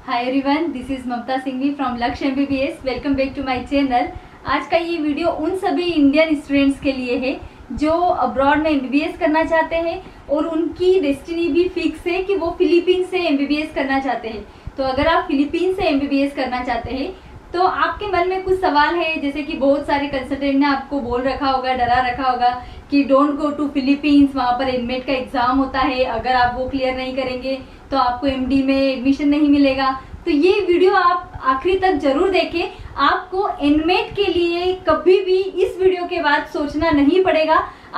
Hi everyone, this is Mamta Singhvi from Lakshya MBBS. Welcome back to my channel. आज का ये video उन सभी इंडियन स्टूडेंट्स के लिए है जो अब्रॉड में एमबीबीएस करना चाहते हैं और उनकी डेस्टिनी भी फिक्स है कि वो फिलीपींस से एमबीबीएस करना चाहते हैं। तो अगर आप फिलीपींस से एमबीबीएस करना चाहते हैं तो आपके मन में कुछ सवाल है, जैसे कि बहुत सारे कंसल्टेंट ने आपको बोल रखा होगा, डरा रखा होगा कि डोंट गो टू फिलीपींस, वहाँ पर एनमेट का एग्जाम होता है, अगर आप वो क्लियर नहीं करेंगे तो आपको एमडी में एडमिशन नहीं मिलेगा। तो ये वीडियो आप आखिरी तक जरूर देखें। आपको एनमेट के लिए कभी भी इस वीडियो के बाद सोचना नहीं पड़ेगा।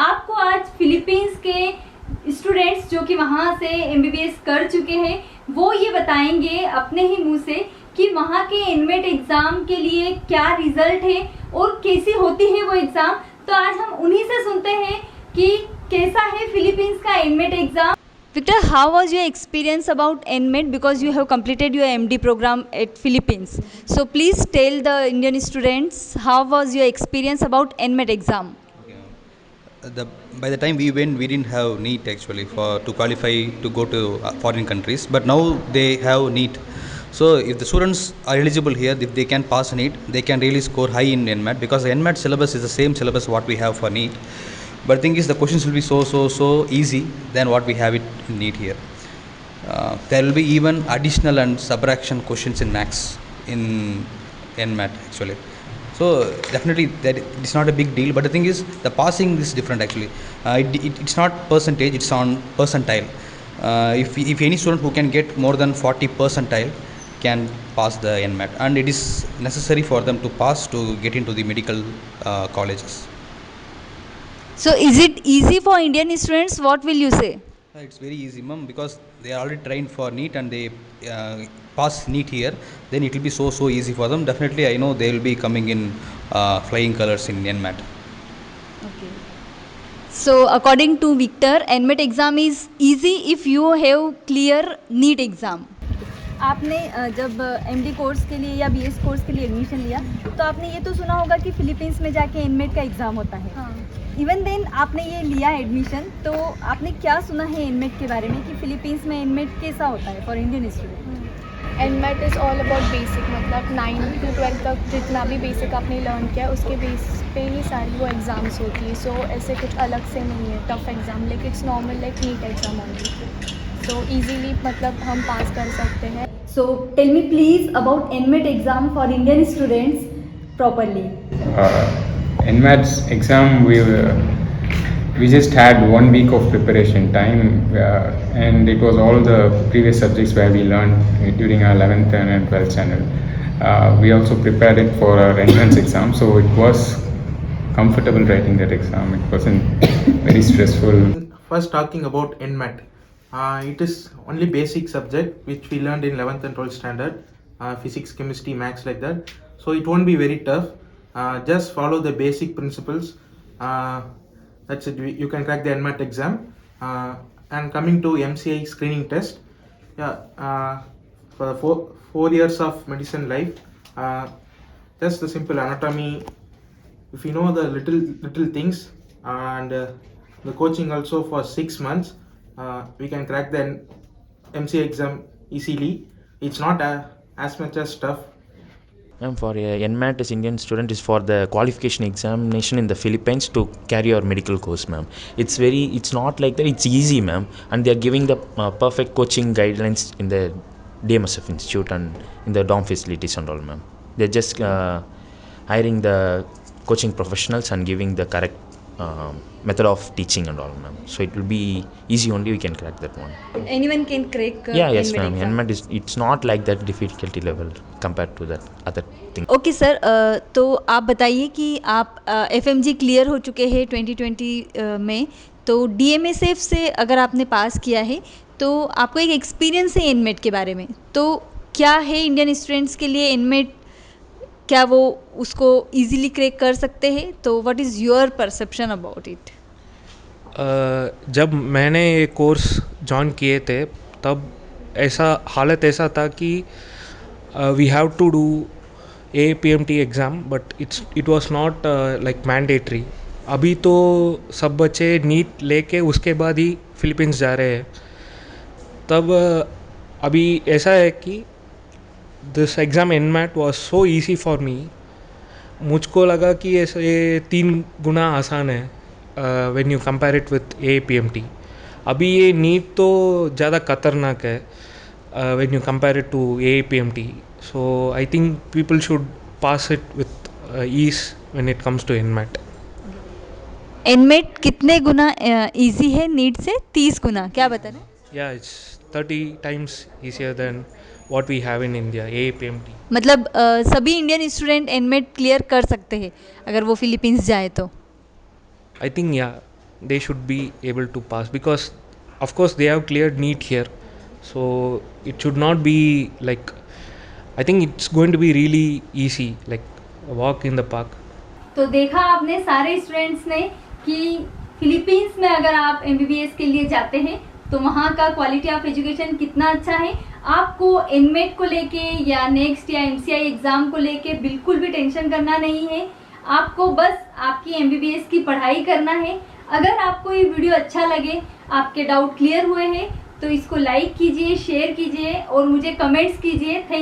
आपको आज फिलीपींस के स्टूडेंट्स जो कि वहाँ से एमबीबीएस कर चुके हैं वो ये बताएंगे अपने ही मुंह से कि वहाँ के एनमेट एग्जाम के लिए क्या रिजल्ट है और कैसी होती है वो एग्जाम। तो आज हम उन्हीं से सुनते हैं कि कैसा है फिलीपींस का NMAT exam. Victor, how was your experience about NMET, because you have completed your MD program at Philippines? So please tell the Indian students how was your experience about NMET exam. Okay. By the time we went, we didn't have NEET actually for to qualify to go to foreign countries. But now they have NEET. So if the students are eligible here, if they can pass NEET, they can really score high in NMAT, because the NMAT syllabus is the same syllabus what we have for NEET. But the thing is, the questions will be so easy than what we have it in NEET here. There will be even additional and subtraction questions in maths in NMAT actually. So definitely that it's not a big deal, but the thing is the passing is different actually. It's not percentage, it's on percentile. If any student who can get more than 40 percentile can pass the NMAT, and it is necessary for them to pass to get into the medical colleges. So is it easy for Indian students? What will you say? It's very easy, ma'am, because they are already trained for NEET and they pass NEET here. Then it will be so easy for them. Definitely, I know they will be coming in flying colors in NMAT. Okay. So according to Victor, NMET exam is easy if you have clear NEET exam. आपने जब MD course के लिए या BS course के लिए admission लिया तो आपने ये तो सुना होगा कि फिलीपींस में जाके एनमेट का एग्ज़ाम होता है। हाँ। इवन देन आपने ये लिया एडमिशन, तो आपने क्या सुना है एनमेट के बारे में कि फिलीपींस में एनमेट कैसा होता है for Indian student? NMAT is all about basic, मतलब 9 to 12 तक जितना भी बेसिक आपने लर्न किया उसके बेस पे ही सारी वो एग्ज़ाम्स होती है। सो ऐसे कुछ अलग से नहीं है टफ एग्ज़ाम, लेकिन it's normal like NEET exam only. So easily मतलब हम पास कर सकते हैं। So tell me please about NMAT exam for Indian students properly. NMAT's exam, we just had 1 week of preparation time, and it was all the previous subjects where we learned during our 11th and 12th standard. We also prepared it for our entrance exam, so it was comfortable writing that exam. It wasn't very stressful. First, talking about NMAT, it is only basic subject which we learned in 11th and 12th standard, physics, chemistry, maths, like that. So it won't be very tough. Just follow the basic principles. That's it. You can crack the NMAT exam. And coming to MCI screening test, for the four years of medicine life, just the simple anatomy. If you know the little things, and the coaching also for 6 months, we can crack the MCA exam easily. It's not as much as tough. Ma'am, for NMAT as Indian student is for the qualification examination in the Philippines to carry your medical course, ma'am. It's not like that. It's easy, ma'am, and they are giving the perfect coaching guidelines in the DMSF Institute and in the dorm facilities and all, ma'am. They're just hiring the coaching professionals and giving the correct method of teaching and all, ma'am. So it will be easy only. We can crack that one. Anyone can crack Yes, NMET ma'am. exam. NMAT it's not like that difficulty level compared to that other thing. Okay sir, तो आप बताइए कि आप FMG clear हो चुके हैं 2020 में, तो डीएमएसएफ से अगर आपने पास किया है तो आपको एक एक्सपीरियंस है एनमेट के बारे में, तो क्या है इंडियन स्टूडेंट्स के लिए एनमेट, क्या वो उसको इजीली क्रैक कर सकते हैं? तो what is your perception about it? जब मैंने ये कोर्स ज्वाइन किए थे तब हालत ऐसा था कि we have to do APMT exam, but it was not like mandatory. अभी तो सब बच्चे नीट लेके उसके बाद ही फिलीपींस जा रहे हैं। तब अभी ऐसा है कि this exam NMAT was so easy for me. मुझको लगा कि ये 3 गुना आसान है when you compare it with APMT. अभी ये नीट तो ज़्यादा खतरनाक है when you compare it to APMT. So I think people should pass it with ease when it comes to NMAT. NMAT कितने गुना इजी है नीट से? 30 गुना, क्या बता रहे हैं? Yeah, it's 30 times easier than what we have in India, APMT. मतलब सभी इंडियन स्टूडेंट एनमेट क्लियर कर सकते हैं अगर वो फिलीपींस जाए तो? I think, yeah, they should be able to pass because, of course, they have cleared NEET here. So it should not be like, I think it's going to be really easy, like a walk in the park. तो देखा आपने सारे students ने कि Philippines में अगर आप MBBS के लिए जाते हैं तो वहाँ का क्वालिटी ऑफ एजुकेशन कितना अच्छा है. आपको एनमेट को लेके या नेक्स्ट या MCI एग्ज़ाम को लेके बिल्कुल भी टेंशन करना नहीं है. आपको बस आपकी MBBS की पढ़ाई करना है. अगर आपको ये वीडियो अच्छा लगे, आपके डाउट क्लियर हुए हैं, तो इसको लाइक कीजिए, शेयर कीजिए और मुझे कमेंट्स कीजिए. Thank you.